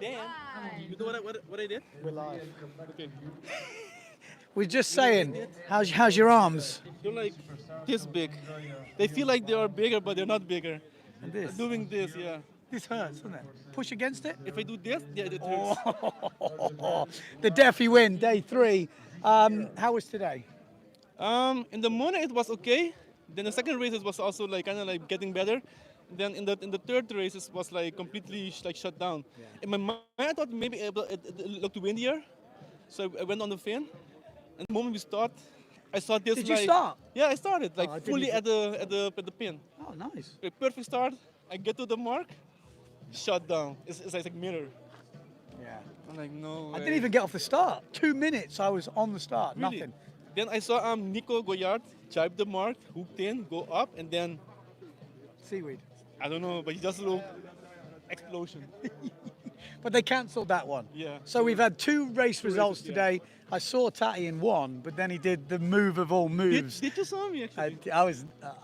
then, you know what I did? We're live. Okay. We're just saying, how's your arms? They're like this big. They feel like they are bigger, but they're not bigger. And this. Doing this, yeah. This hurts, doesn't it? Push against it. If I do this, yeah, it hurts. Oh, the Defiwind, day 3. How was today? In the morning it was okay. Then the second race it was also like kind of like getting better. Then in the third race it was like completely like shut down. In my mind I thought maybe it looked windier, so I went on the fin. And the moment we start, I saw this. Did like, you start? Yeah, I started like I didn't fully even- at the pin. Oh, nice. A perfect start. I get to the mark, shut down. It's like mirror. Yeah. I'm like no. I way. didn't even get off the start. 2 minutes I was on the start, Really? nothing. Then I saw Nico Goyard jibe the mark, hooked in, go up, and then Seaweed. I don't know, but he just looked explosion. But they cancelled that one. Yeah. So we've had 2 race results races, yeah. today. I saw Tatty in one, but then he did the move of all moves. Did you saw me actually?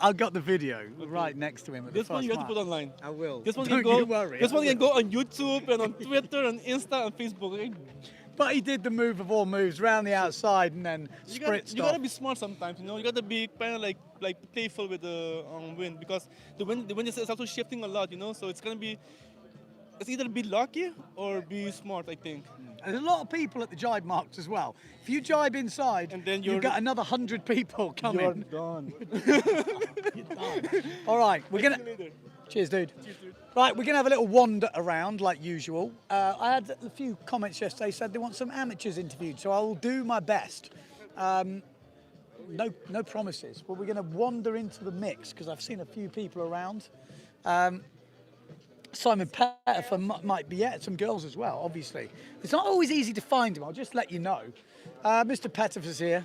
I got the video right next to him at This the one first you have to mark. put online. I will. This one Don't can go. you worry. This I one can will. go on YouTube and on Twitter and Insta and Facebook. Okay? But he did the move of all moves, round the outside and then You spritzed gotta off. be smart sometimes, you know. You gotta be kind of like playful with the wind because the wind is also shifting a lot, you know. So it's either be lucky or be smart, I think. There's a lot of people at the jibe marks as well. If you jibe inside, And then you've you're- got another 100 people coming. You're done. You're done. All right, we're gonna. See you later. Cheers, dude. Cheers, dude. Right, we're gonna have a little wander around like usual. I had a few comments yesterday said they want some amateurs interviewed, so I will do my best. No promises, but we're gonna wander into the mix because I've seen a few people around. Simon Pettifer might be some girls as well, obviously. It's not always easy to find him, I'll just let you know. Mr. Pettifer's here.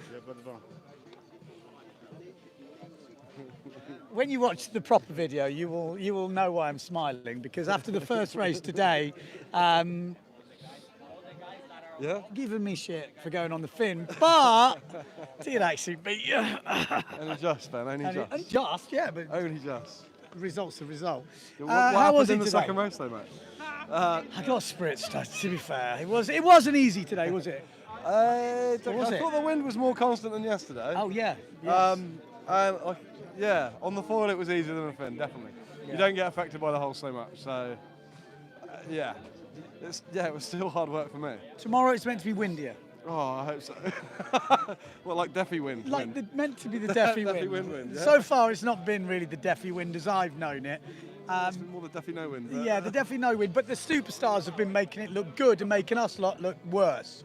When you watch the proper video, you will know why I'm smiling, because after the first race today, Yeah, giving me shit for going on the fin, but did actually beat you. only just, man, only just. And just, yeah, but Only just. result's the result. What How happened was it in the today? second race though, mate? I got spritzed, to be fair. It wasn't easy today, was it? I was it? thought the wind was more constant than yesterday. Oh, yeah. Yes. Yeah, on the foil it was easier than the fin, definitely. Yeah. You don't get affected by the hole so much, so yeah. It was still hard work for me. Tomorrow it's meant to be windier. Oh, I hope so. Well, like Defiwind. Like wind. meant to be the Defi Defiwind wind. yeah. So far it's not been really the Defi wind as I've known it. It's been more the Defi no wind. but- Yeah, the Defi no wind, but the superstars have been making it look good and making us lot look worse.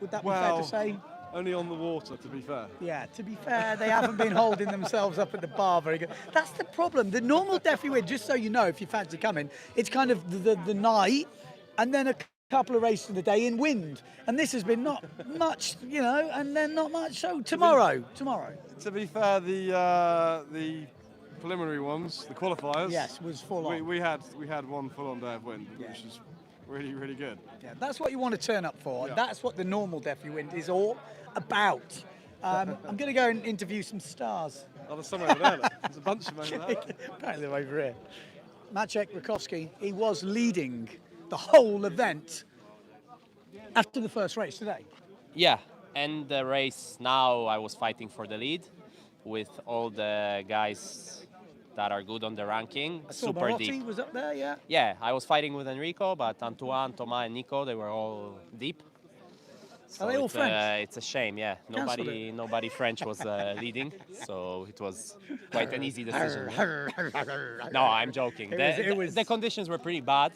Would that be fair Well, to say? only on the water, to be fair. Yeah, to be fair, they haven't been holding themselves up at the bar very good. That's the problem. The normal Defi wind, just so you know, if you fancy coming, it's kind of the night and then a couple of races of the day in wind. And this has been not much, you know, and then not much. So tomorrow. To be fair, the preliminary ones, the qualifiers. Yes, was full on. We had one full-on day of wind, Yeah. which is really, really good. Yeah, that's what you want to turn up for. Yeah. That's what the normal Defi wind is all about. I'm going to go and interview some stars. Oh, there's some over there. Look. There's a bunch of them over there. Apparently they're over here. Maciek Rakowski, he was leading the whole event after the first race today. Yeah, and the race now I was fighting for the lead with all the guys that are good on the ranking, I saw super Marotti deep. was up there, yeah. Yeah, I was fighting with Enrico, but Antoine, Thomas, and Nico, they were all deep. So Are they all it's, French? It's a shame, yeah. Cancelled Nobody French was leading, so it was quite an easy decision. No, I'm joking. It was- The conditions were pretty bad,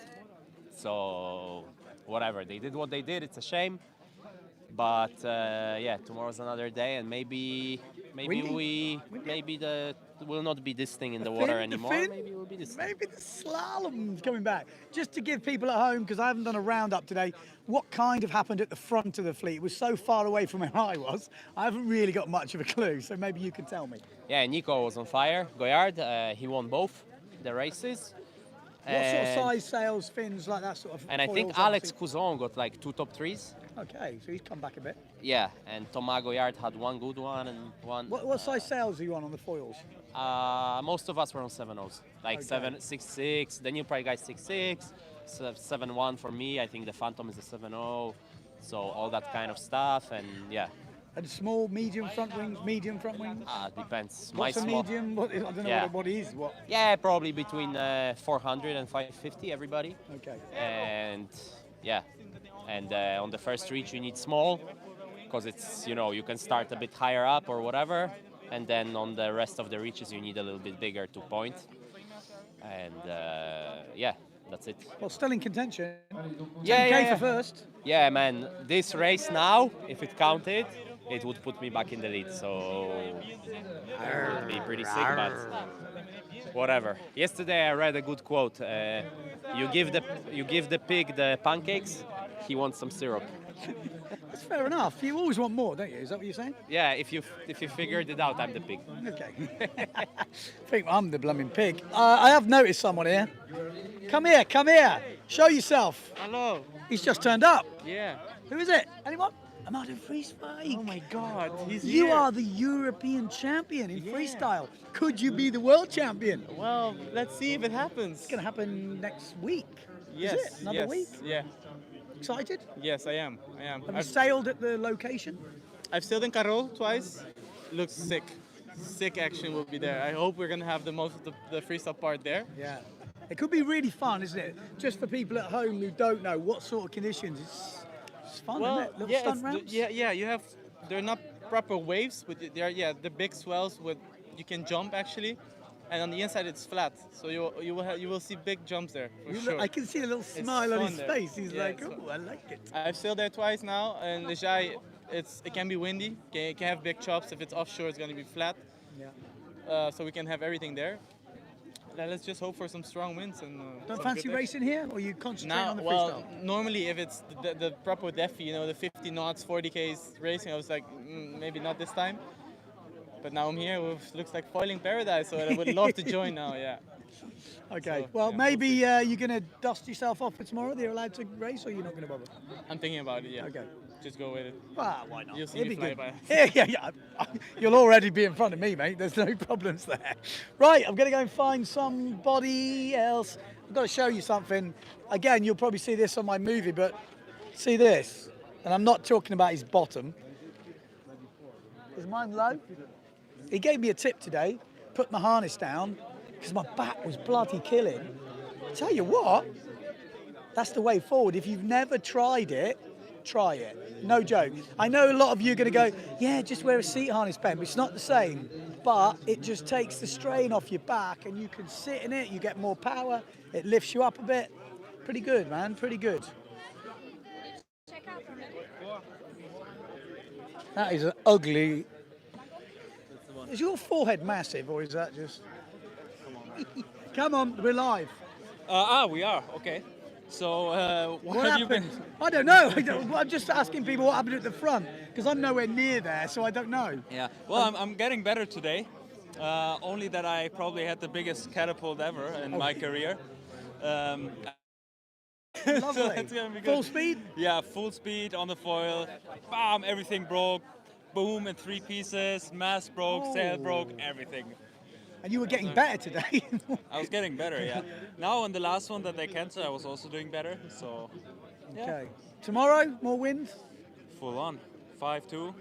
so whatever. They did what they did. It's a shame, but yeah, tomorrow's another day, and maybe Windy? will not be this thing in the The water fin- the anymore. fin? Maybe it will be this thing. Maybe the slalom's coming back. Just to give people at home, because I haven't done a roundup today, what kind of happened at the front of the fleet? It was so far away from where I was, I haven't really got much of a clue, so maybe you can tell me. Yeah, Nico was on fire. Goyard, he won both the races. What sort of And- size sails, fins, like that sort of And I think foils, Alex obviously? Cousin got like 2 top 3s. Okay, so he's come back a bit. Yeah, and Thomas Goyard had one good one and one. What size sails are you on the foils? Most of us were on 7.0s, like Okay. 7.66. The new price guy 6.6. 7.1 for me. I think the Phantom is a 7.0. So all that kind of stuff, and yeah, And small, medium front wings, medium front wings. depends. What's a small- medium? What, I don't know Yeah. what it is. What? Yeah, probably between 400 and 550, everybody. Okay. And yeah, and on the first reach you need small, because it's, you know, you can start a bit higher up or whatever, and then on the rest of the reaches you need a little bit bigger to point. And yeah, that's it. Well, still in contention. Yeah, 10K yeah, yeah. for first. Yeah, man, this race now, if it counted, it would put me back in the lead, so it would be pretty sick, but whatever. Yesterday I read a good quote. You give the pig the pancakes, he wants some syrup. That's fair enough. You always want more, don't you? Is that what you're saying? Yeah, if you figured it out, I'm the pig. Okay. I think I'm the blooming pig. I have noticed someone here. Come here, come here. Show yourself. Hello. He's just turned up. Yeah. Who is it? Anyone? I'm out in freestyle. Oh my God. He's You here. are the European champion in Yeah. freestyle. Could you be the world champion? It's Well, let's see if it happens. going to happen next week. Yes. Is it? Another yes, week? Yeah. Excited? Yes, I am. I am. Have you sailed at the location? I've sailed in Carol twice. Looks sick. Sick action will be there. I hope we're gonna have the most of the freestyle part there. Yeah. It could be really fun, isn't it? Just for people at home who don't know what sort of conditions. It's fun, isn't it? Little yeah, stunt ramps? yeah. You have. They're not proper waves, but they're the big swells with you can jump actually, and on the inside it's flat. So you will see big jumps there for sure. I can see a little smile on fun his there. face. He's Yeah, like, it's fun. oh, I like it. I've sailed there twice now, and the Jai, it can be windy. It can have big chops. If it's offshore, it's gonna be flat. Yeah. So we can have everything there. Now let's just hope for some strong winds and. Don't some fancy good action. racing here, or you concentrate Now, on the well, freestyle? normally if it's the proper Defi, you know, the 50 knots, 40Ks racing, I was like, maybe not this time. But now I'm here, it looks like foiling paradise, so I would love to join now, yeah. Okay. So, Well, yeah, maybe you're going to dust yourself off for tomorrow. They're allowed to race, or you're not going to bother? I'm thinking about it, yeah. Okay. Just go with it. Well, why not? You'll see It'd me be fly good. by. Yeah. You'll already be in front of me, mate. There's no problems there. Right, I'm going to go and find somebody else. I've got to show you something. Again, you'll probably see this on my movie, but see this. And I'm not talking about his bottom. Is mine low? He gave me a tip today. Put my harness down because my back was bloody killing. Tell you what, that's the way forward. If you've never tried it, try it. No joke. I know a lot of you are going to go, yeah, just wear a seat harness, Ben. But it's not the same. But it just takes the strain off your back and you can sit in it. You get more power. It lifts you up a bit. Pretty good, man. Pretty good. That is an ugly... Is your forehead massive or is that just... Come on, we're live. We are. Okay. So, What have you happened? been? I don't know. I'm just asking people what happened at the front because I'm nowhere near there, so I don't know. Yeah. Well, I'm getting better today. Only that I probably had the biggest catapult ever in my career. So Lovely. it's gonna be good. Full speed? Yeah, full speed on the foil. Bam! Everything broke. Boom! In 3 pieces. Mast broke. Sail broke. Everything. And you were getting better today. I was getting better. Yeah. Now on the last one that they canceled, I was also doing better. So. Yeah. Okay. Tomorrow, more wind? Full on. 5-2.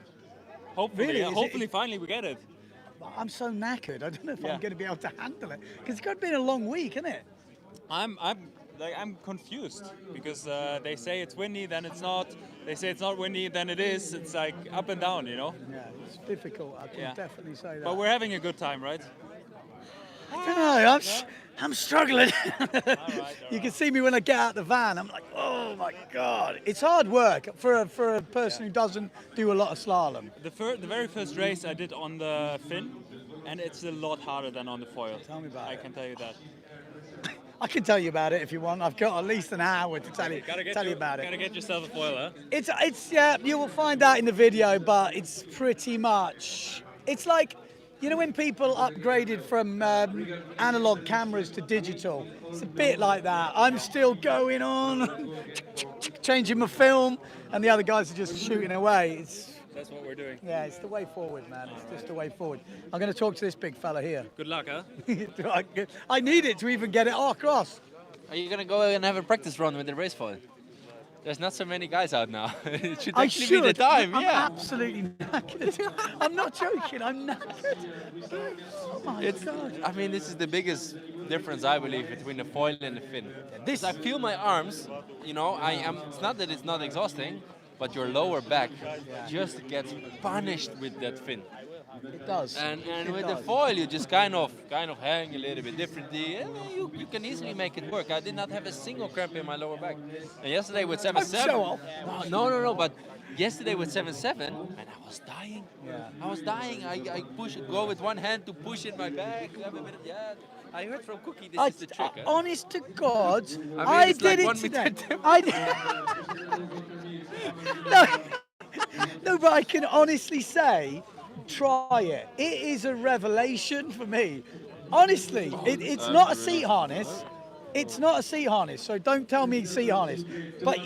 Hopefully. Really? Yeah, Is it- hopefully, finally we get it. I'm so knackered. I don't know if Yeah. I'm going to be able to handle it because it's got to be a long week, isn't it? I'm confused because they say it's windy, then it's not. They say it's not windy, then it is. It's like up and down, you know. Yeah, it's difficult. I can Yeah. definitely say that. But we're having a good time, right? I don't know. I'm struggling. You can see me when I get out the van. I'm like, oh my god, it's hard work for a person who doesn't do a lot of slalom. The very first race I did on the fin, and it's a lot harder than on the foil. Tell me about I it. can tell you that. I can tell you about it if you want. I've got at least an hour to tell you about Gotta it. get yourself a foil, huh? It's yeah. You will find out in the video, but it's pretty much. It's like. You know when people upgraded from analog cameras to digital? It's a bit like that. I'm still going on, changing my film, and the other guys are just shooting away. That's what we're doing. Yeah, it's the way forward, man. It's just the way forward. I'm going to talk to this big fella here. Good luck, huh? I need it to even get it across. Are you gonna go and have a practice run with the race foil? There's not so many guys out now. It should I actually should. be the time. I'm yeah. absolutely knackered. I'm not joking. I'm knackered. Oh my God. I mean, this is the biggest difference I believe between the foil and the fin. This I feel my arms. You know, I am. It's not that it's not exhausting, but your lower back just gets punished with that fin. It does. And It with does. the foil, you just kind of hang a little bit differently, and you can easily make it work. I did not have a single cramp in my lower back. And yesterday with 7-7, show off. no. But yesterday with 7-7, man, I was dying. Yeah. I was dying. I go with one hand to push in my back. I heard from Cookie this is the trick. Huh? Honest to God, I it's did like it 1 today. meter. I did. no, but I can honestly say, try it. It is a revelation for me. Honestly, it's not a seat harness. It's not a seat harness, so don't tell me seat harness. But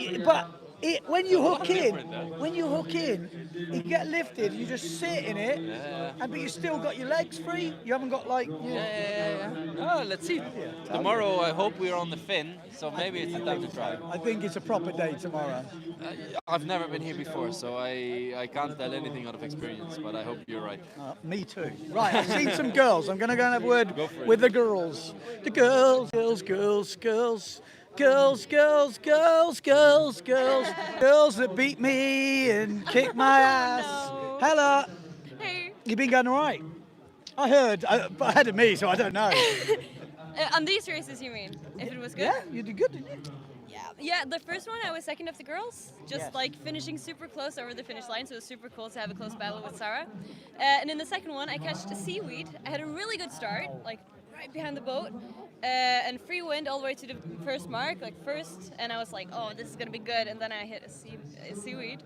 when you hook in, you get lifted. You just sit in it, but you still got your legs free. You haven't got like. Oh, let's see. Tomorrow, I hope we're on the fin, so maybe it's the time to try. I think it's a proper day tomorrow. I've never been here before, so I can't tell anything out of experience, but I hope you're right. Me too. Right, I've seen some girls. I'm going to go and have a word with the girls. The girls. Girls that beat me and kick my ass. no. Hello. Hey. You been going all right? I heard, but ahead of me, so I don't know. On these races, you mean? If it was good? Yeah, you did good, didn't you? Yeah, the first one I was second of the girls, just Yes. like finishing super close over the finish line, so it was super cool to have a close battle with Sarah. And in the second one, I catched a seaweed. I had a really good start, like right behind the boat, and free wind all the way to the first mark, like first, and I was like, oh, this is gonna be good, and then I hit a seaweed.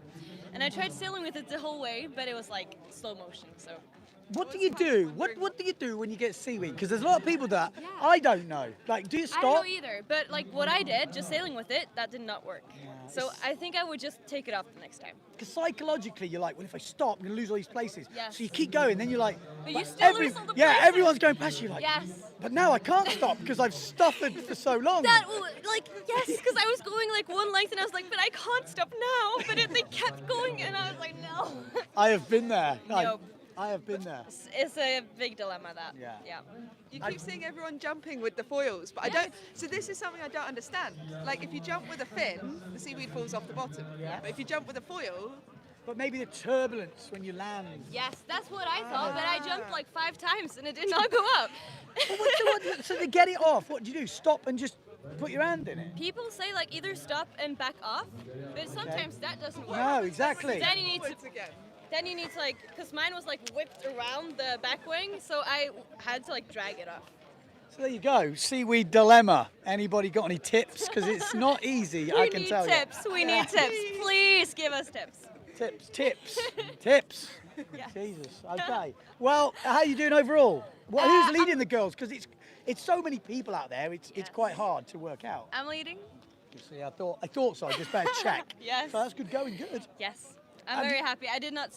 And I tried sailing with it the whole way, but it was like slow motion, so. What do you do? What do you do when you get seaweed? Because there's a lot of people that I don't know. Like, do you I stop? don't know either, but like what I did, just sailing with it, that did not work. So I think I would just take it off the next time. Because psychologically, you're like, well, if I stop, I'm going to lose all these places. Yes. So you keep going, then you're like, But you still lose all the places. everyone's going past you. Like, Yes. But now I can't stop because I've suffered for so long. Yes, because I was going like one length and I was like, but I can't stop now. But they kept going and I was like, no. I have been there. Nope. I have been there. It's a big dilemma, that. Yeah. You keep seeing everyone jumping with the foils, but I don't. So this is something I don't understand. Like if you jump with a fin, the seaweed falls off the bottom. Yeah. But if you jump with a foil, But maybe the turbulence when you land. Yes, that's what I thought, but I jumped like 5 times and it did not go up. So to get it off, what do you do? Stop and just put your hand in it? People say like either stop and back off, but sometimes that doesn't work. No, exactly. Then you need to. once again. Then you need to like, because mine was like whipped around the back wing, so I had to like drag it off. So there you go, seaweed dilemma. Anybody got any tips? Because it's not easy, I can tell tips. We need tips. Please give us tips. you. Tips. Yes. Jesus. Okay. Well, how are you doing overall? Who's leading the girls? Because it's so many people out there. It's quite hard to work out. I'm leading. You see, I thought so. I just better check. Yes. So that's good going. Good. Yes. I'm very happy. I did not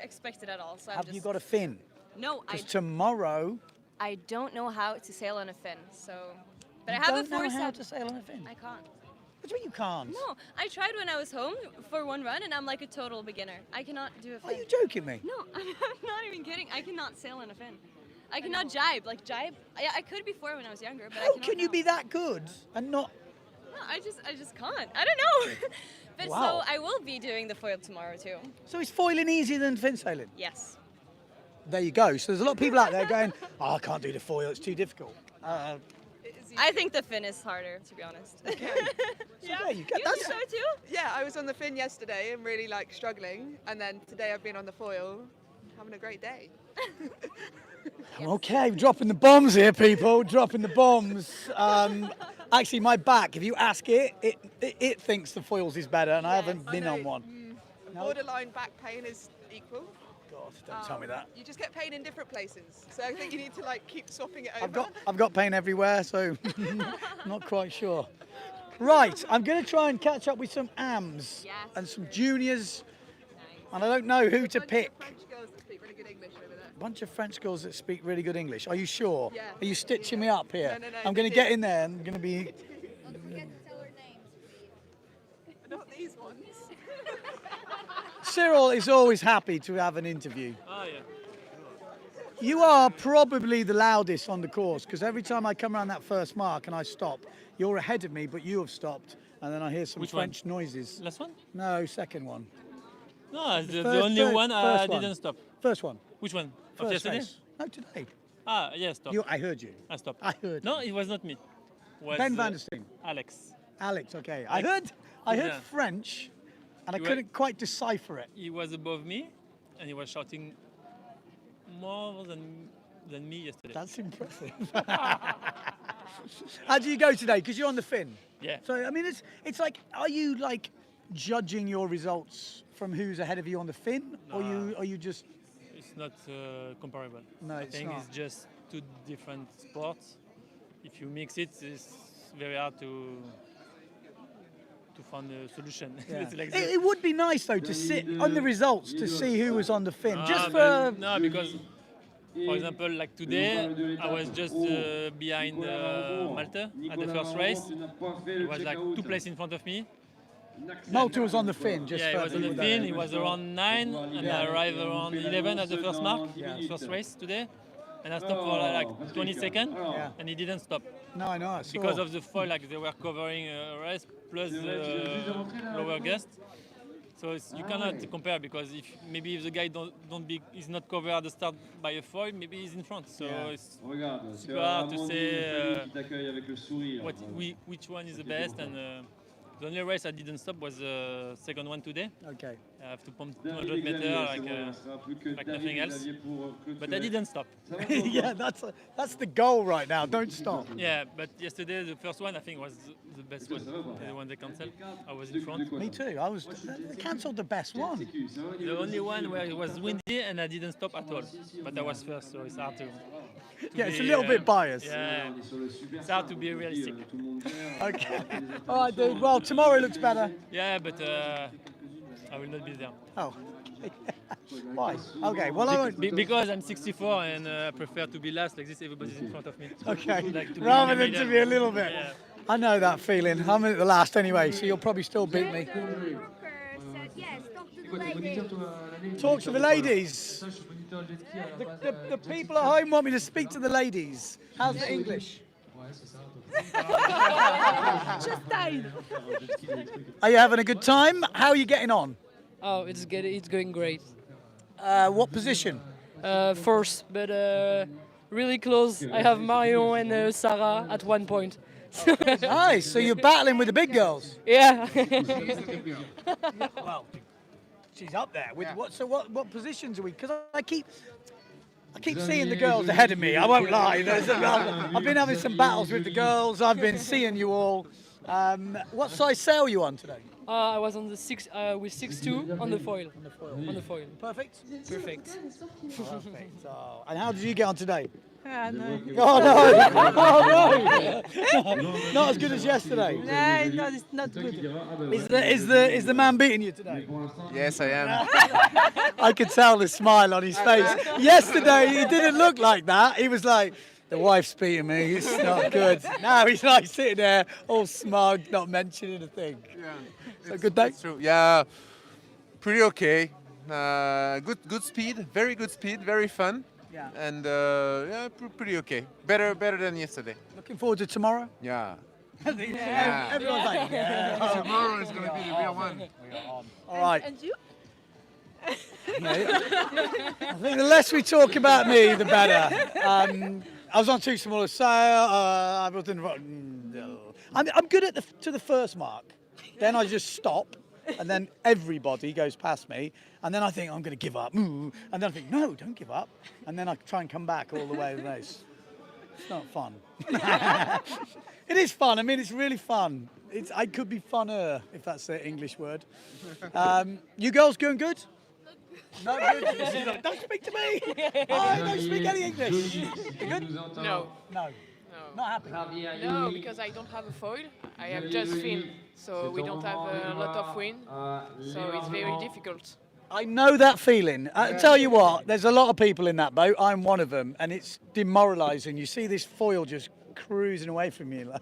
expect it at all. So Have you got a fin? No, Because tomorrow. I don't know how to sail on a fin. So, but I you have don't a know how foresight. to sail on a fin. I can't. What do you mean you can't? No, I tried when I was home for one run, and I'm like a total beginner. I cannot do a fin. Are you joking me? No, I'm not even kidding. I cannot sail on a fin. I cannot jibe. Like jibe, I could before when I was younger, but I How cannot can you now. be that good and not? No, I just can't. I don't know. But Wow. so I will be doing the foil tomorrow too. So is foiling easier than fin sailing? Yes. There you go. So there's a lot of people out there going, "Oh, I can't do the foil. It's too difficult." I think the fin is harder, to be honest. So there you go. You That's think so too? Yeah, I was on the fin yesterday and really like struggling, and then today I've been on the foil, having a great day. okay. Dropping the bombs here, people. Dropping the bombs. Actually, my back. If you ask it thinks the foils is better, and I haven't I been know, on one. No? Borderline back pain is equal. God, don't tell me that. You just get pain in different places, so I think you need to like keep swapping it over. I've got pain everywhere, so not quite sure. Right, I'm going to try and catch up with some AMs Yes. and some juniors, and I don't know who to pick. French girls that speak really good English over there. Bunch of French girls that speak really good English. Are you sure? Yeah. Are you stitching me up here? No, I'm going to they get do. in there and I'm going to be these ones. Cyril is always happy to have an interview. Oh, yeah. You are probably the loudest on the course because every time I come around that first mark and I stop, you're ahead of me, but you have stopped, and then I hear some Which French noises. Last one? No, second one. No, the First- only first- one first I one. didn't stop. First one. Which one? Of First yesterday? race. No, today. Ah, yeah, stop. I heard you. I stopped. I heard. No, it was not me. Was, Ben van der Steen. Alex. Alex, okay. I heard Yeah. French, and I You were- couldn't quite decipher it. He was above me, and he was shouting more than me yesterday. That's impressive. How do you go today? Because you're on the fin. Yeah. So I mean, it's like, are you like judging your results from who's ahead of you on the fin, or are you just? It's not comparable. No, I it's think not. it's just two different sports. If you mix it, it's very hard to find a solution. Yeah. It's like It would be nice though to sit on the results to see who was on the fin, just for. no, because for example, like today, I was just behind Malte at the first race. He was like 2 places in front of me. Malta was on the fin, just Yeah, he for was on the people fin. that- He was around 9, and I arrived around 11 at the first mark, first race today. And I stopped for like 20 seconds, Yeah. and he didn't stop. No, I know. I saw. Because of the foil, like they were covering a race plus lower gust. So you cannot compare because if if the guy is not covered at the start by a foil, maybe he's in front. So it's super hard to say which one is the best. And the only race I didn't stop was the second one today. Okay. I have to pump 200 meters like nothing else. But I didn't stop. Yeah, that's the goal right now. Don't stop. Yeah, but yesterday the first one I think was the best one. The one they cancelled. I was in front. Me too. They cancelled the best one. The only one where it was windy and I didn't stop at all. But I was first, so it's hard to Yeah, it's a be, little bit biased. Yeah, it's hard to be realistic. Okay. All right, dude. Well, tomorrow looks better. Yeah, but I will not be there. Oh. Why? Okay. Well, I won't. Because I'm 64 and I prefer to be last, like this. Everybody's in front of me. Okay. Like to be Rather in the than to middle. be a little bit. Yeah. I know that feeling. I'm at the last anyway, so you'll probably still beat me. Talk to the ladies. The people at home want me to speak to the ladies. How's the English? Just died. Are you having a good time? How are you getting on? Oh, it's good. It's going great. What position? First, but really close. I have Mario and Sarah at one point. Nice. So you're battling with the big girls. Yeah. Well, she's up there. With what positions are we? Because I keep seeing the girls ahead of me. I won't lie. I've been having some battles with the girls. I've been seeing you all. What size sail are you on today? I was on the with 6'2" on the foil. On the foil. Perfect. Perfect. Perfect. Oh, and how did you get on today? No. Oh no! Oh no! Not as good as yesterday. No, it's not good. Is the man beating you today? Yes, I am. I could tell the smile on his face. Yesterday he didn't look like that. He was like, the wife's beating me. It's not good. Now he's like sitting there, all smug, not mentioning a thing. Yeah. So good day. True. Yeah, pretty okay. Good speed, very good speed, very fun. Yeah. And yeah, pretty okay. Better than yesterday. Looking forward to tomorrow. Yeah. Yeah. Everyone's like, yeah. Tomorrow is going to be the real one. All right. And you? I think the less we talk about me, the better. I was on too small a sail. I wasn't. I'm good to the first mark. Then I just stop, and then everybody goes past me, and then I think I'm going to give up. And then I think, no, don't give up. And then I try and come back all the way to the race. It's not fun. It is fun. I mean, it's really fun. I could be funner, if that's the English word. You girls doing good? No, good. Don't speak to me. I don't speak any English. You good? No. No. Not happy. No, because I don't have a foil. I have just fin, so we don't have a lot of wind. So it's very difficult. I know that feeling. I tell you what, there's a lot of people in that boat. I'm one of them, and it's demoralising. You see this foil just cruising away from you.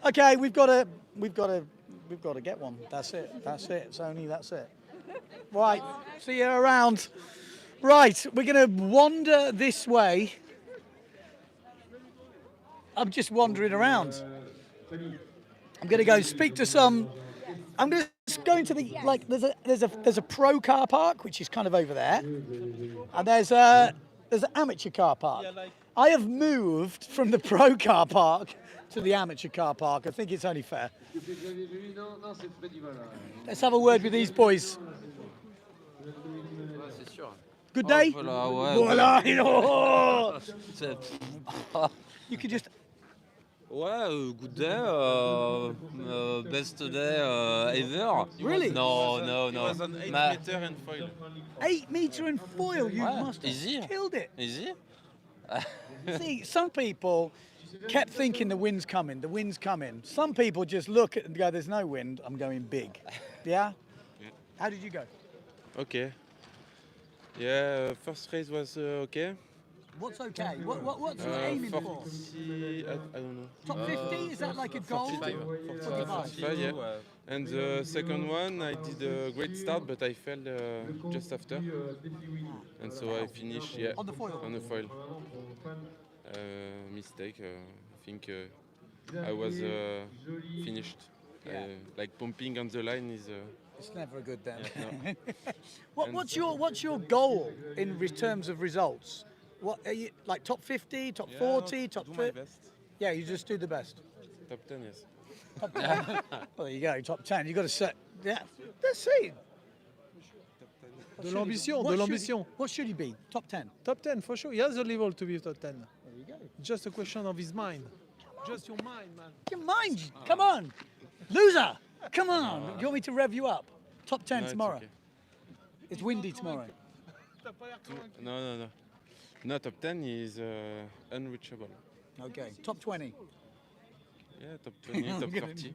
Okay, we've got to we've got to get one. That's it. That's it. It's only that's it. Right. See you around. Right. We're going to wander this way. I'm just wandering around. I'm going to go speak to some. I'm going to go into the there's a pro car park which is kind of over there, and there's an amateur car park. I have moved from the pro car park to the amateur car park. I think it's only fair. Let's have a word with these boys. Good day. Voilà. You could just. Ouais, good day, best day ever. Really? No. It was an 8 meter and foil. 8 meter and foil. You must have Easy. killed it. Easy. See, some people kept thinking the wind's coming. The wind's coming. Some people just look at it and go, "There's no wind. I'm going big." Yeah. How did you go? Okay. Yeah, first race was okay. What's okay? What's you aiming for? 40, I don't know. Top 50? Is that like a goal? 45, yeah. And the second one, I did a great start, but I fell just after. And so I finished, yeah. On the foil? On the foil. Mistake. I think I was finished. Like pumping on the line is... It's never a good day. Yeah, no. What's your goal in terms of results? What are you like? Top 50, top 40, top 30? Yeah, you just do the best. Top 10, yes. Top 10. Well, there you go. Top 10. You got to set. Yeah. Let's see. De l'ambition. What should he be? Top 10. Top 10 for sure. He has the level to be top 10. There you go. Just a question of his mind. Just your mind, man. Your mind. Come on, loser. Come on. Do you want me to rev you up? Top 10 No, tomorrow. It's, okay. It's windy tomorrow. No. No, top 10 is unreachable. Okay. Top 20. Yeah, top 20, top 30.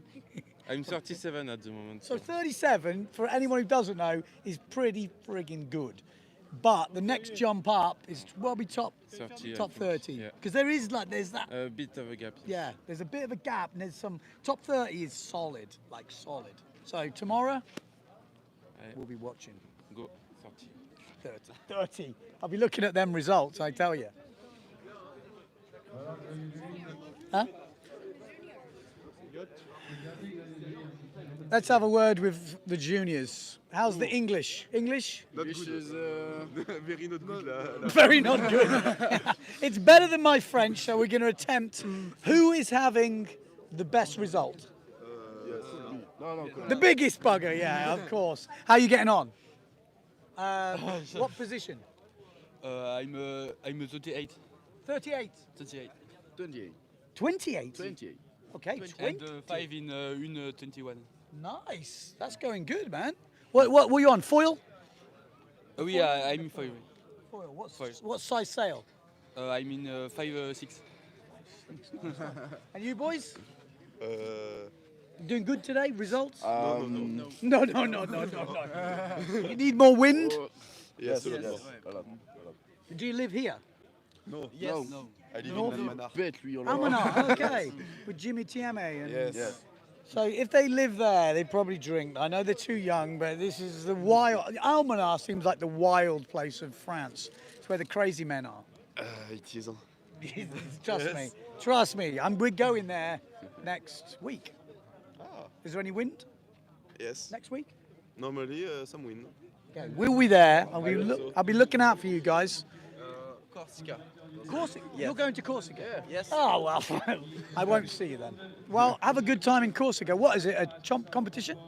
I'm 37 at the moment. So 37, for anyone who doesn't know, is pretty frigging good. But the next jump up is probably top 30. top 30. Yeah. Because there's that. A bit of a gap. Yeah, there's a bit of a gap, and there's some top 30 is solid, like solid. So tomorrow, we'll be watching. Go 30. 30. I'll be looking at them results, I tell you. Huh? Let's have a word with the juniors. How's the English? English? English is very not good. Very not good. It's better than my French, so we're going to attempt. Who is having the best result? The biggest bugger, yeah, of course. How are you getting on? What position? I'm 38. 38. 38. 28. 28? 28. Okay, 20. And 5 in 21. Nice. That's going good, man. What were you on? Foil? Oh yeah, I'm in 5. Foil. What size sail? I'm in 5-6. And you boys? Doing good today? Results? No. No. You need more wind? Yes. Do you live here? No. Yes. No. I live in Almanar. Almanar, okay. With Jimmy Tiame. And Yes. So if they live there, they probably drink. I know they're too young, but this is the wild. Almanar seems like the wild place of France. It's where the crazy men are. It is. Trust me. We're going there next week. Is there any wind Yes. next week? Normally, some wind. Okay. We'll be there. I'll be looking out for you guys. Corsica. Corsica? You're going to Corsica? Yeah. Yes. Oh, well, I won't see you then. Well, have a good time in Corsica. What is it, a chomp competition?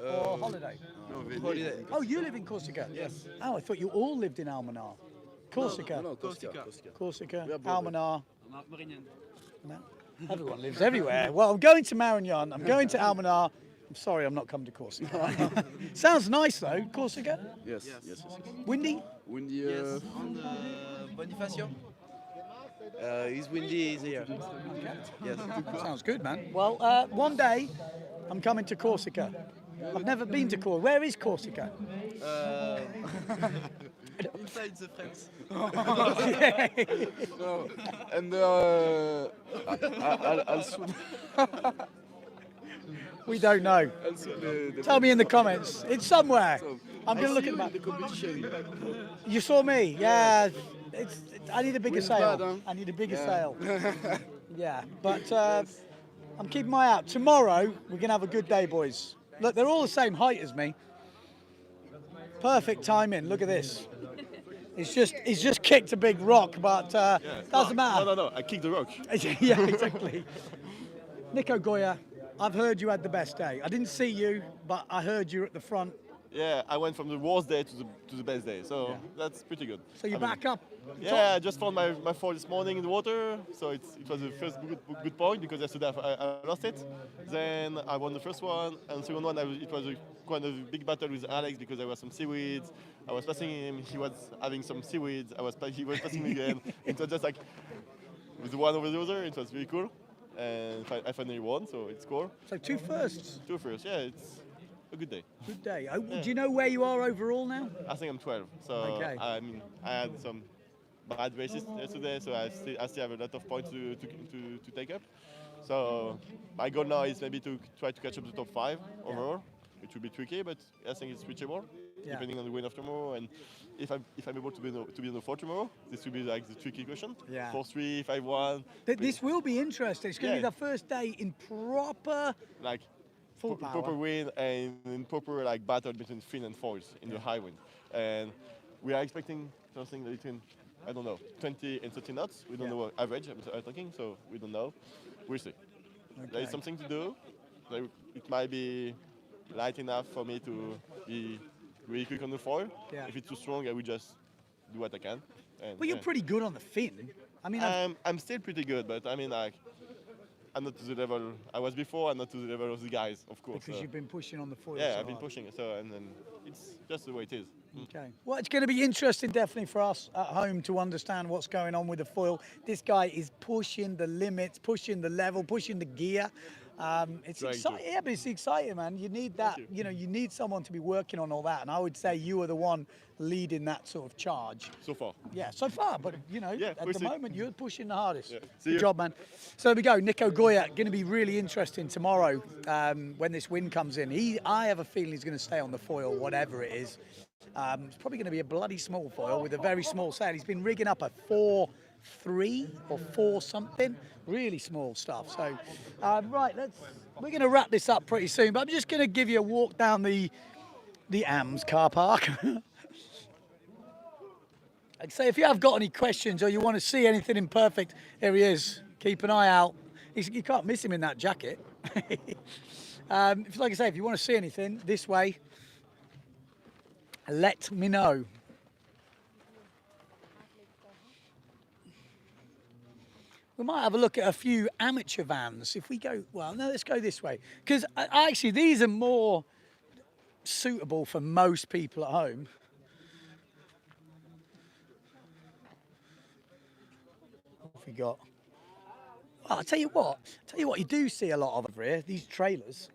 Or holiday? No, Holiday. Oh, you live in Corsica? Yes. Oh, I thought you all lived in Almanar. Corsica. No, Corsica, are both. Almanar. No. Everyone lives everywhere. Well, I'm going to Marignan. I'm going to Almanar. I'm sorry, I'm not coming to Corsica. Sounds nice though, Corsica. Yes. Windy? Windy. Yes. On Bonifacio. It's windy here. Okay. Yes. Sounds good, man. Well, one day I'm coming to Corsica. I've never been to Corsica. Where is Corsica? Inside the France. No. And I'll soon. We don't know. Tell me in the comments. It's somewhere. I'm going to look at the competition. You saw me, yeah. I need a bigger Wind's sail. bad, huh? I need a bigger Yeah. sail. Yeah, but I'm keeping my eye out. Tomorrow, we're going to have a good day, boys. Look, they're all the same height as me. Perfect timing. Look at this. He's just kicked a big rock, but doesn't matter. No. I kicked the rock. Yeah, exactly. Nico Goya, I've heard you had the best day. I didn't see you, but I heard you at the front. Yeah, I went from the worst day to the best day, so that's pretty good. So you're back up? Yeah, I just found my foil this morning in the water, so it was the first good point because yesterday I lost it. Then I won the first one, and the second one it was quite a big battle with Alex because there was some seaweeds. I was passing him, he was having some seaweeds. He was passing me again. It was just like with one over the other. It was really cool, and I finally won, so it's cool. So 2 firsts. 2 firsts, yeah, it's a good day. Good day. Yeah. Do you know where you are overall now? I think I'm 12. So Okay. I mean, I had some bad races yesterday, so I still have a lot of points to take up. So my goal now is maybe to try to catch up the top 5 overall, which will be tricky, but I think it's reachable, depending on the wind of tomorrow. And if I'm able to be on the 4 tomorrow, this will be like the tricky question. Yeah. 4-3, 5-1. This will be interesting. It's going to be the first day in proper Like full power. proper wind and in proper like battle between fin and foils in the high wind. And we are expecting something between, I don't know, 20 and 30 knots. We don't know what average I'm talking, so we don't know. We'll see. There is something to do. It might be light enough for me to be really quick on the foil. Yeah. If it's too strong, I will just do what I can. And, Well, you're pretty good on the fin. I mean, I'm still pretty good, but I mean, like, I'm not to the level I was before. I'm not to the level of the guys, of course. because you've been pushing on the foil. Yeah, so I've been hard. pushing it, so and then it's just the way it is. Okay. Well, it's going to be interesting, definitely, for us at home to understand what's going on with the foil. This guy is pushing the limits, pushing the level, pushing the gear. It's Thank exciting. Yeah, but it's exciting, man. You need that. You know, you need someone to be working on all that. And I would say you are the one leading that sort of charge. So far. Yeah, so far. But you know, at we'll the see. moment, you're pushing the hardest. See Good you. job, man. So there we go. Nico Goya, going to be really interesting tomorrow when this wind comes in. I have a feeling he's going to stay on the foil, whatever it is. It's probably going to be a bloody small foil with a very small sail. He's been rigging up a 4-3 or 4 something, really small stuff. So, right, we're going to wrap this up pretty soon. But I'm just going to give you a walk down the AMS car park. I'd say if you have got any questions or you want to see anything imperfect, here he is. Keep an eye out. You can't miss him in that jacket. Like I say, if you want to see anything this way, let me know. We might have a look at a few amateur vans. If we go, well, no, let's go this way. Because actually, these are more suitable for most people at home. What have we got? Well, I'll tell you what, you do see a lot of over here, these trailers.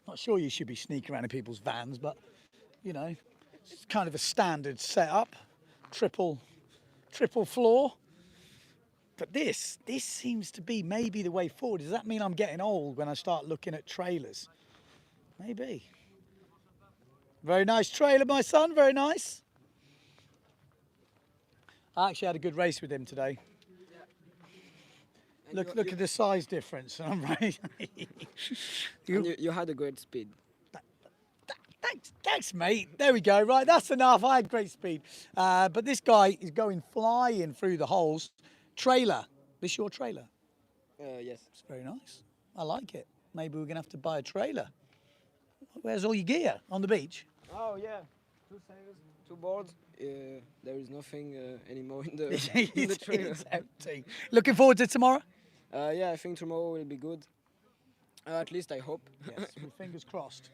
Not sure you should be sneaking around in people's vans, but, you know, it's kind of a standard setup, triple floor. But this seems to be maybe the way forward. Does that mean I'm getting old when I start looking at trailers? Maybe. Very nice trailer, my son, very nice. I actually had a good race with him today. Look at the size difference. I'm right. You had a great speed. Thanks, mate. There we go. Right, that's enough. I had great speed. But this guy is going flying through the holes. Trailer. This your trailer? Yes. It's very nice. I like it. Maybe we're going to have to buy a trailer. Where's all your gear? On the beach? Oh, yeah. 2 sails, 2 boards. There is nothing anymore in the trailer. It's empty. Looking forward to tomorrow? Yeah, I think tomorrow will be good. At least I hope. Yes, with fingers crossed.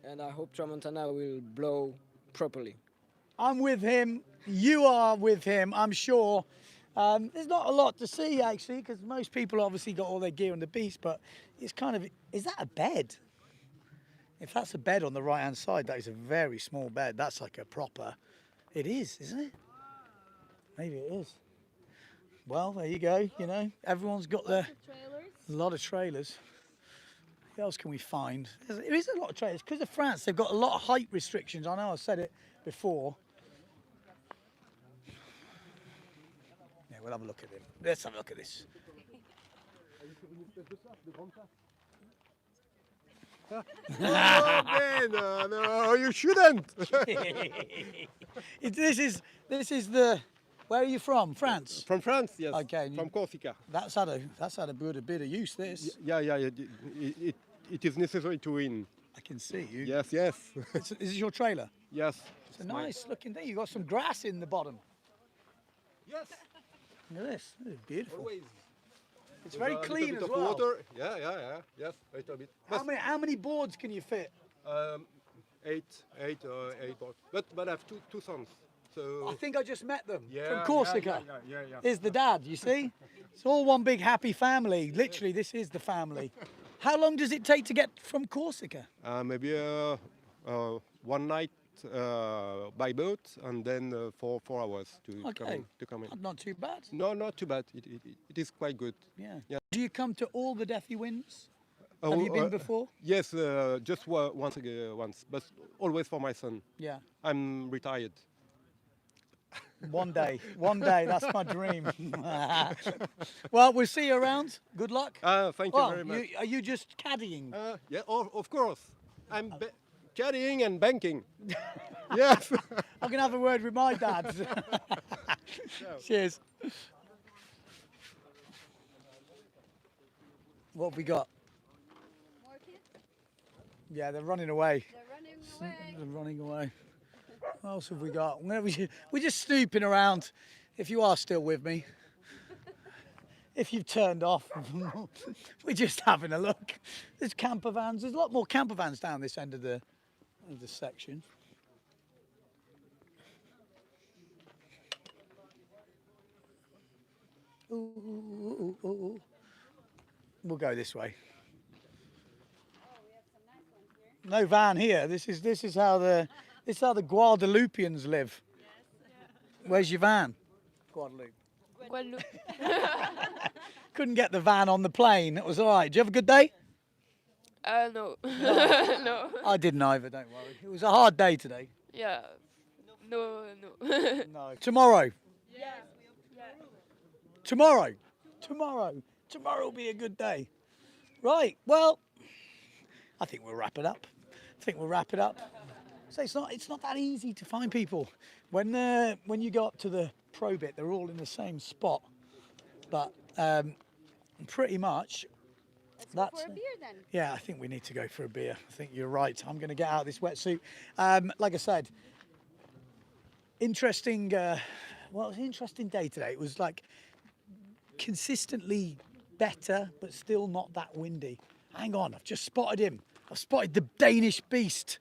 And I hope Tramontana will blow properly. I'm with him. You are with him, I'm sure. There's not a lot to see, actually, because most people obviously got all their gear on the beach, but it's kind of... Is that a bed? If that's a bed on the right-hand side, that is a very small bed. That's like a proper... It is, isn't it? Maybe it is. Well, there you go, you know. Everyone's got their... A lot of trailers. What else can we find? There is a lot of trailers. Because of France, they've got a lot of height restrictions. I know I said it before. Yeah, we'll have a look at him. Let's have a look at this. No, you shouldn't. This is the. Where are you from? France. From France, yes. Okay. From Corsica. That's had a bit of use. This. Yeah. It is necessary to win. I can see you. Yes. Is this your trailer? Yes. It's a nice looking thing. You got some grass in the bottom. Yes. Look at this. This is beautiful. Always. It's very clean as of well. Water. Yeah. Yes, a little bit. How many boards can you fit? Eight boats. But I have two sons. So I think I just met them yeah, from Corsica. Yeah. Here's the dad, you see? It's all one big happy family. Literally, this is the family. How long does it take to get from Corsica? Maybe 1 night by boat and then 4 hours to come in. Not too bad. No, not too bad. It is quite good. Yeah. Do you come to all the Defiwinds? Have you been before? Yes, just once, but always for my son. Yeah. I'm retired. One day, that's my dream. Well, we'll see you around. Good luck. Thank you very much. Are you just caddying? Yeah, of course. I'm caddying and banking. Yes. I'm going to have a word with my dad. Cheers. What have we got? Yeah, they're running away. They're running away. What else have we got? We're just snooping around. If you are still with me, if you've turned off, we're just having a look. There's camper vans. There's a lot more camper vans down this end of the section. Ooh. We'll go this way. No van here. This is how the Guadeloupeans live. Where's your van? Guadeloupe. Couldn't get the van on the plane. It was all right. Did you have a good day? No. No. I didn't either, don't worry. It was a hard day today. Yeah. No. No. Tomorrow. Yeah. Tomorrow will be a good day. Right, well, I think we'll wrap it up. So it's not that easy to find people. When you go up to the pro bit, they're all in the same spot. But pretty much Let's go for a beer then. Yeah, I think we need to go for a beer. I think you're right. I'm going to get out of this wetsuit. Like I said, interesting. Well, it was an interesting day today. It was like consistently better, but still not that windy. Hang on, I've just spotted him. I've spotted the Danish beast.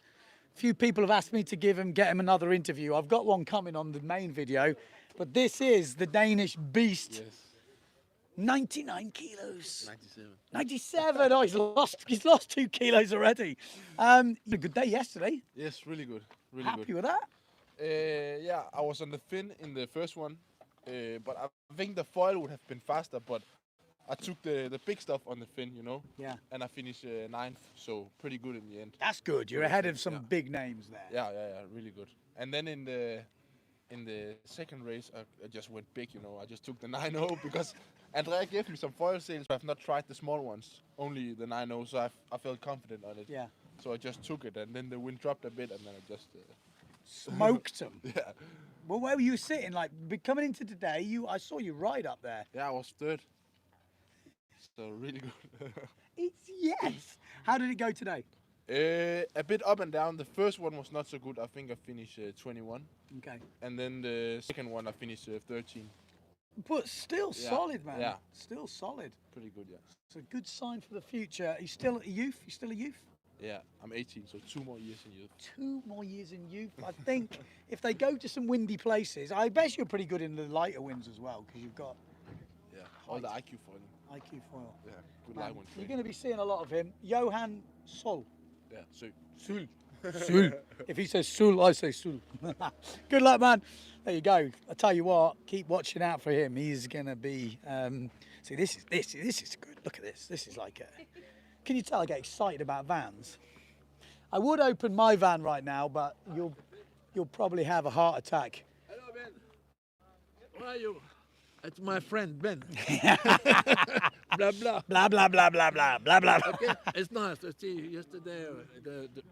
A few people have asked me to get him another interview. I've got one coming on the main video, but this is the Danish beast. Yes. 99 kilos. 97. 97. Oh, he's lost 2 kilos already. A good day yesterday. Yes, really good. Really Happy good. with that? Yeah, I was on the fin in the first one, but I think the foil would have been faster, but I took the big stuff on the fin, you know? Yeah. And I finished 9th, so pretty good in the end. That's good. You're ahead of some big names there. Yeah, really good. And then in the second race, I just went big, you know? I just took the 9.0 because Andrea gave me some foil sails, but I've not tried the small ones, only the 9.0, so I felt confident on it. Yeah. So I just took it, and then the wind dropped a bit, and then I just... Smoked them. Yeah. Well, where were you sitting? Like, coming into today, I saw you right up there. Yeah, I was 3rd. So really good. Yes. How did it go today? A bit up and down. The first one was not so good. I think I finished 21. Okay. And then the second one I finished 13. But still solid, man. Yeah. Still solid. Pretty good, yeah. It's a good sign for the future. Are you still a youth? You still a youth? Yeah, I'm 18, so 2 more years in youth. 2 more years in youth. I think if they go to some windy places, I bet you're pretty good in the lighter winds as well, because you've got all the IQ foiling. IQ foil. Yeah, good Man, light one. you're going to be seeing a lot of him. Johan Sol. Yeah, so. Sul. Sul. If he says Sul, I say Sul. Good luck, man. There you go. I tell you what, keep watching out for him. He's gonna be. See, this is good. Look at this. This is like a. Can you tell I get excited about vans? I would open my van right now, but you'll probably have a heart attack. Hello, Ben. Where are you? It's my friend Ben. Blah blah. Blah blah blah blah blah blah blah. Okay, it's nice to see you yesterday.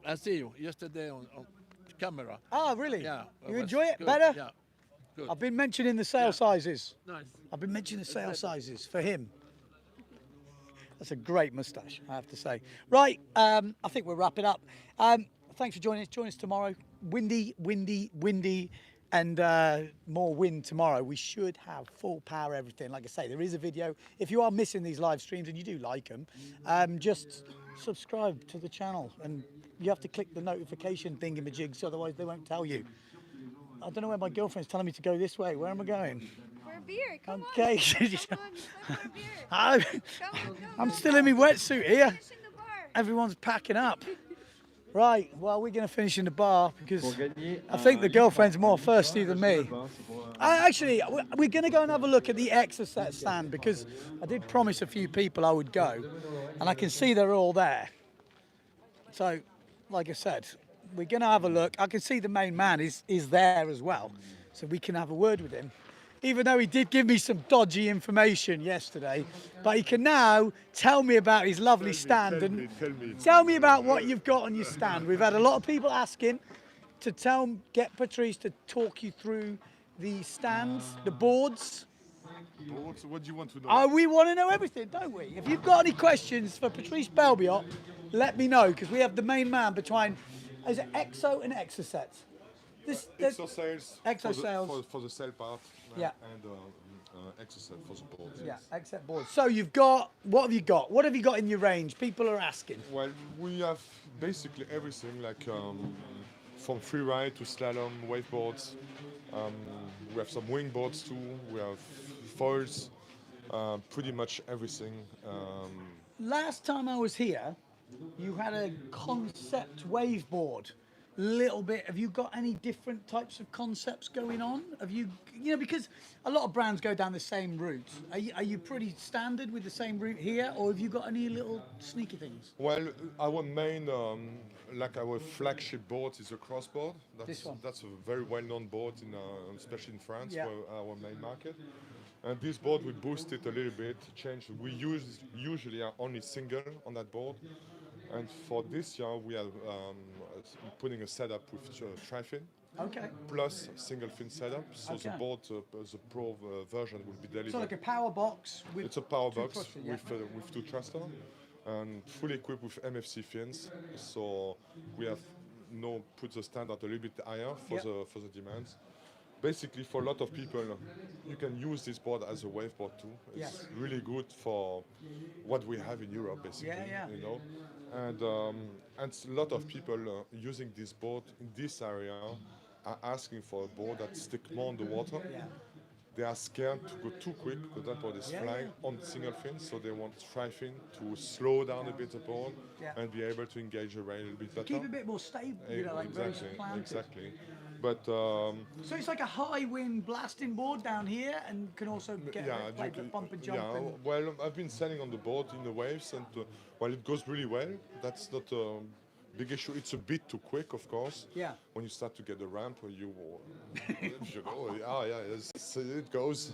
I see you yesterday on camera. Oh, really? Yeah. You was enjoy it good. better? Yeah. Good. I've been mentioning the sale sizes. Nice. I've been mentioning the sale sizes for him. That's a great moustache, I have to say. Right, I think we'll wrap it up. Thanks for joining us. Join us tomorrow. Windy, and more wind tomorrow. We should have full power everything. Like I say, there is a video. If you are missing these live streams, and you do like them, just subscribe to the channel. And you have to click the notification thingamajigs, otherwise they won't tell you. I don't know where my girlfriend's telling me to go this way. Where am I going? For a beer, come Okay. on. I'm still in my wetsuit here. Everyone's packing up. Right, well, we're going to finish in the bar because I think the girlfriend's more thirsty than me. Actually, we're going to go and have a look at the Exocet stand because I did promise a few people I would go, and I can see they're all there. So, like I said, we're going to have a look. I can see the main man is there as well, so we can have a word with him. Even though he did give me some dodgy information yesterday, but he can now tell me about his lovely stand and tell me about what you've got on your stand. We've had a lot of people asking to get Patrice to talk you through the stands, the boards. Boards? What do you want to know? Oh, we want to know everything, don't we? If you've got any questions for Patrice Belbiot, let me know, because we have the main man between, is it Exo and Exocet? Exo sales for the sale part, yeah, and Exocet for the board. Yeah, Exocet boards. So you've got, what have you got? What have you got in your range? People are asking. Well, we have basically everything, like from freeride to slalom, wakeboards. We have some wingboards too. We have foils, pretty much everything. Last time I was here, you had a concept waveboard. Little bit. Have you got any different types of concepts going on? Have you, because a lot of brands go down the same route. Are you pretty standard with the same route here, or have you got any little sneaky things? Well, our main, like our flagship board is a crossboard. This one. That's a very well-known board, especially in France, Yeah. for our main market. And this board, we boost it a little bit, change. We usually are only single on that board. And for this year, we are putting a setup with tri-fin. Okay. Plus single fin setup. So the board, the pro version will be delivered. So like a power box with it's a power two box thruster, yeah. with two thruster and fully equipped with MFC fins. So we have put the standard a little bit higher for the demands. Basically, for a lot of people, you can use this board as a waveboard too. It's really good for what we have in Europe, basically. And a lot of people using this board in this area are asking for a board that stick more on the water. They are scared to go too quick because that board is flying on single fin, so they want tri-fin to slow down a bit the board and be able to engage the rail a little bit better. Keep it a bit more stable, like very planted. Exactly. But so it's like a high wind blasting board down here, and can also get like a bump and jump. Yeah, well, I've been sailing on the board in the waves, and it goes really well. That's not a big issue. It's a bit too quick, of course. Yeah. When you start to get the ramp, it goes.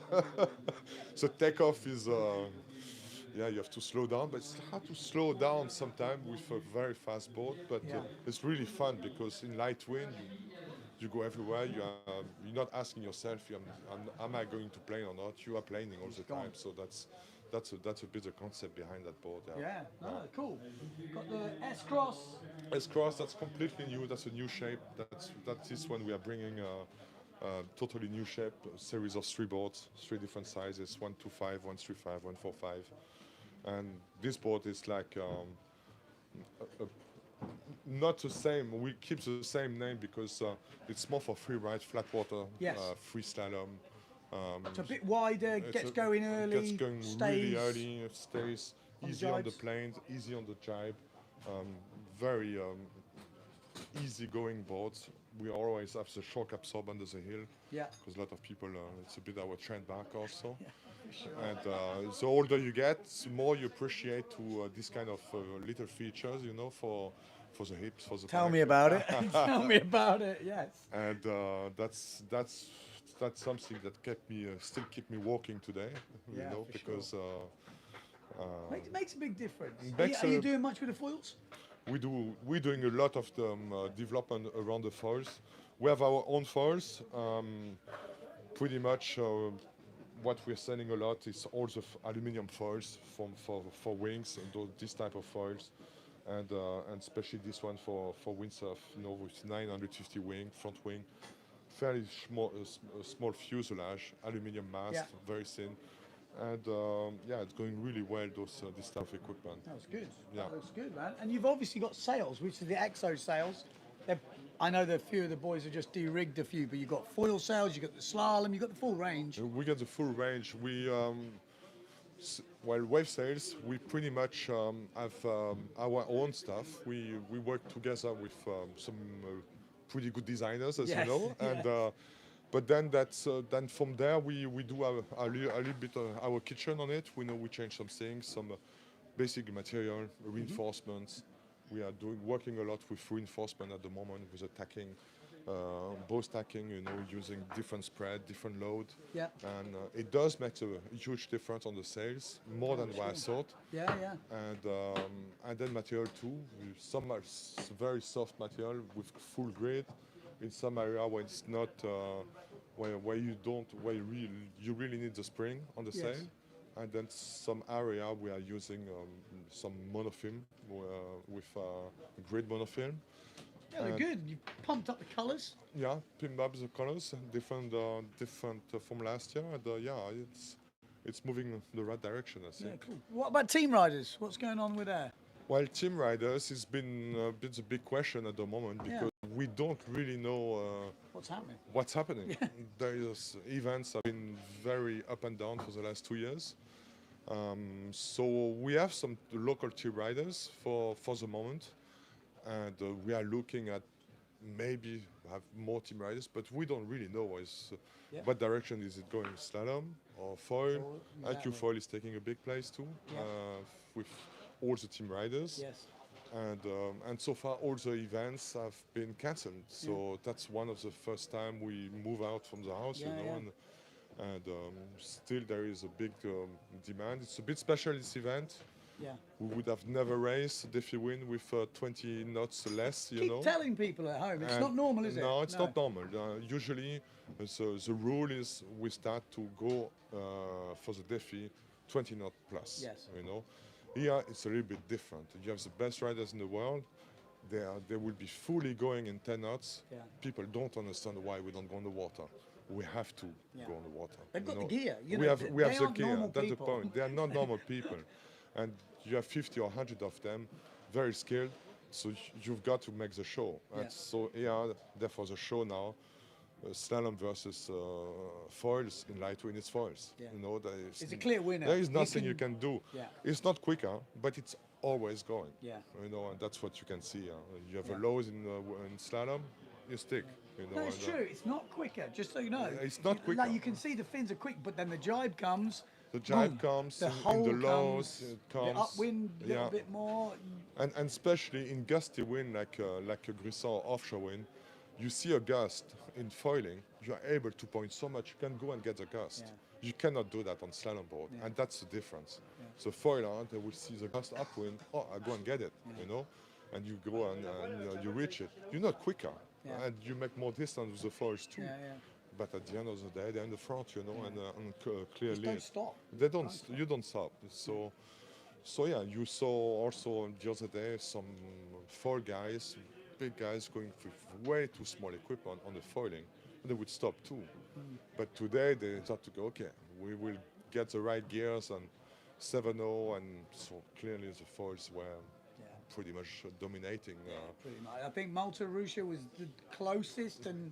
So takeoff is. You have to slow down, but it's hard to slow down sometimes with a very fast boat. But it's really fun because in light wind, you go everywhere. You're not asking yourself, am I going to plane or not? You are planing all the time. So that's a bit the concept behind that board. Cool. Got the S-Cross. S-Cross, that's completely new. That's a new shape. That's this one we are bringing a totally new shape, a series of 3 boards, 3 different sizes, 125, 135, 145. And this board is like not the same. We keep the same name because it's more for free ride, flat water, free slalom. It's a bit wider, gets going early, gets going really early, stays easy on the planes, easy on the jibe. Very easy-going boards. We always have the shock absorb under the hill. Yeah. Because a lot of people, it's a bit our trend back also. And the older you get, the more you appreciate to this kind of little features, you know, for the hips, for the Tell back. me about it. Tell me about it. Yes. And that's something that kept me still keep me walking today, you Yeah, know, for because makes a big difference. makes Are you a- doing much with the foils? we're doing a lot of the development around the foils. We have our own foils. Pretty much what we're selling a lot is all the aluminium foils for wings and this type of foils. And especially this one for windsurf, you know, with 950 wing, front wing, fairly small fuselage, aluminium mast, Yeah. very thin, and yeah, it's going really well. This type of equipment. That's good. Yeah. That looks good, man. And you've obviously got sails, which is the Exo sails. I know that a few of the boys have just de-rigged a few, but you've got foil sails, you've got the Slalom, you've got the full range. We got the full range. We while wave sails, we pretty much have our own stuff. We work together with some pretty good designers, as Yes, you know, and but then then from there we do a little bit our kitchen on it. We know we change some things, some basic material reinforcements. We are working a lot with reinforcement at the moment with the tacking. Bow stacking, you know, using different spread, different load. Yeah. And it does make a huge difference on the sales, more than what I thought. Yeah, yeah. And then material too. Some are very soft material with full grade. In some area where it's not, where you really need the spring on the Yes. sail. And then some area we are using some monofilm with grade monofilm. Yeah, they're good. You pumped up the colours. Yeah, pimped up the colors, different from last year, and yeah, it's moving in the right direction, I think. Yeah, cool. What about team riders? What's going on with there? Well, team riders has been a big question at the moment because we don't really know what's happening. There's events have been very up and down for the last 2 years. So we have some local team riders for the moment. And we are looking at maybe have more team riders, but we don't really know what direction is it going, slalom or foil. IQ foil is taking a big place too, with all the team riders. Yes. And so far all the events have been cancelled. So that's one of the first time we move out from the house, you know. And still there is a big demand. It's a bit special, this event. Yeah. We would have never raced Defiwind with 20 knots less, you know. Keep telling people at home, it's And not normal, is it? No, it's not normal. Usually, the rule is we start to go for the Defi 20 knot plus. Yes. You know, here it's a little bit different. You have the best riders in the world. They will be fully going in 10 knots. Yeah. People don't understand why we don't go on the water. We have to go on the water. They've got you know. the gear. You we know, have they the aren't gear. normal That's people. the point. They are not normal people, and you have 50 or 100 of them, very skilled. So you've got to make the show. Yeah. And so here, therefore, the show now, slalom versus foils in lightweight. It's foils. Yeah. You know, It's a clear winner. There is You nothing can- you can do. Yeah. It's not quicker, but it's always going. Yeah. You know, and that's what you can see. You have Yeah. a lows in slalom, you stick. You know, No, it's and, true. It's not quicker, just so you know. It's not quicker. Like you can see the fins are quick, but then the jibe comes. The jibe boom, comes the in hole the lows, comes, it comes. the upwind a little yeah. bit more. And especially in gusty wind, like a Grisson offshore wind, you see a gust in foiling, you are able to point so much, you can go and get the gust. Yeah. You cannot do that on slalom board, Yeah. and that's the difference. Yeah. So foiler, they will see the gust upwind, oh, I go and get it, you know, and you go and you reach it. You're not quicker, Yeah. and you make more distance with the foils too. Yeah, yeah. But at the end of the day, they're in the front, you know, Yeah. and clear Just lead. don't stop. They don't. You don't stop. So yeah, you saw also the other day some foil guys, big guys going with way too small equipment on the foiling. They would stop too. But today they start to go, okay, we will get the right gears and 7.0, and so clearly the foils were pretty much dominating. Pretty much. I think Malta Russia was the closest, and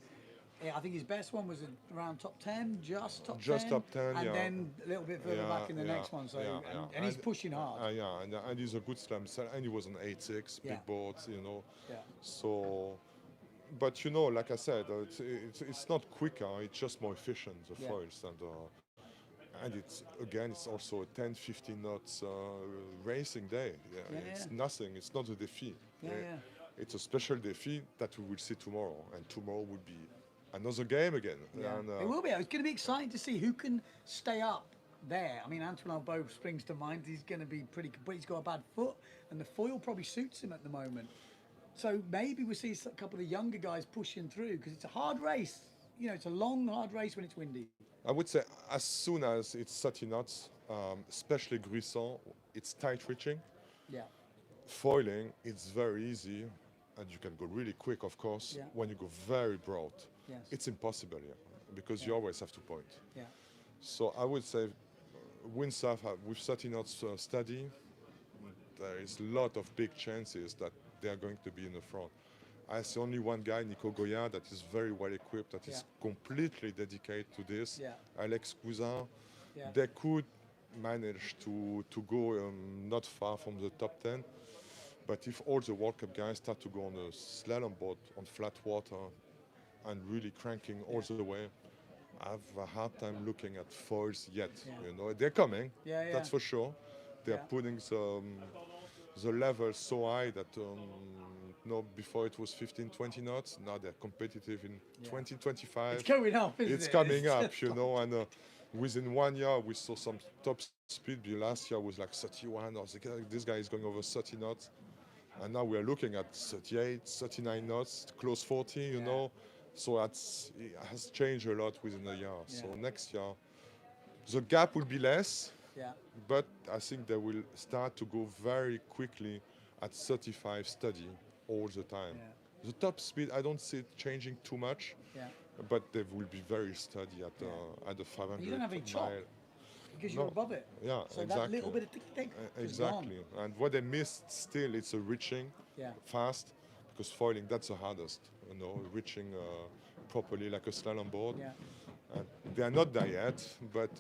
Yeah, I think his best one was around top 10, just top 10. Just top 10, and yeah. then a little bit further back in the next one. So, and he's pushing hard. Yeah, and he's a good slam, and he was an 8.6, Yeah. big boards, you know. Yeah. So, but you know, like I said, it's not quicker, it's just more efficient, the Yeah. foils. And it's, again, it's also a 10, 15 knots racing day. Yeah, it's nothing, it's not a Defi. Yeah, yeah. It's a special Defi that we will see tomorrow, and tomorrow will be another game again. Yeah. And, It will be. It's going to be exciting to see who can stay up there. I mean, Antoine Albo springs to mind. He's going to be pretty good, but he's got a bad foot, and the foil probably suits him at the moment. So maybe we'll see a couple of the younger guys pushing through, because it's a hard race. You know, it's a long, hard race when it's windy. I would say as soon as it's 30 knots, especially Gruissan, it's tight reaching. Yeah. Foiling, it's very easy, and you can go really quick, of course. Yeah. When you go very broad, Yes. it's impossible, because you always have to point. Yeah. So I would say windsurf with 30 knots steady, there is a lot of big chances that they are going to be in the front. I see only one guy, Nico Goya, that is very well equipped, that is completely dedicated to this. Yeah. Alex Cousin, Yeah. they could manage to go not far from the top 10. But if all the World Cup guys start to go on a slalom board on flat water and really cranking all the way, I have a hard time looking at foils yet. Yeah. You know, they're coming, Yeah, that's yeah. for sure. They're Yeah. putting the level so high that before it was 15, 20 knots. Now they're competitive in 20, 25. It's going up, isn't it? It's coming It's up, you know, and within 1 year we saw some top speed. Last year was like 31, or this guy is going over 30 knots. And now we are looking at 38, 39 knots, close 40, you know. So it has changed a lot within a year. Yeah. So next year, the gap will be less, Yeah. but I think they will start to go very quickly at 35 steady all the time. Yeah. The top speed, I don't see it changing too much, Yeah. but they will be very steady at the 500 You don't have any chop, mile. because you're No. above it. Yeah, So exactly. that little bit of tick-tick is gone. Exactly. And what they missed still, it's a reaching Yeah. fast, because foiling, that's the hardest, you know, reaching properly like a slalom board. Yeah. And they are not there yet, but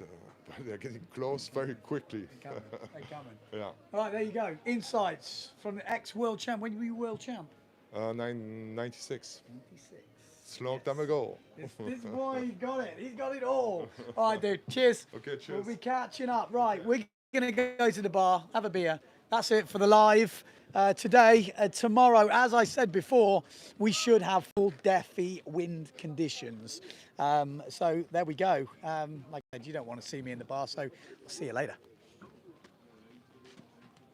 they're getting close very quickly. They're coming. Yeah. All right, there you go. Insights from the ex-world champ. When were you world champ? 96. 96. It's a long time ago. This boy, he got it. He's got it all. All right, dude. Cheers. Okay, cheers. We'll be catching up. Right, we're going to go to the bar, have a beer. That's it for the live today. Tomorrow, as I said before, we should have full Defi wind conditions. So there we go. Like I said, you don't want to see me in the bar, so I'll see you later.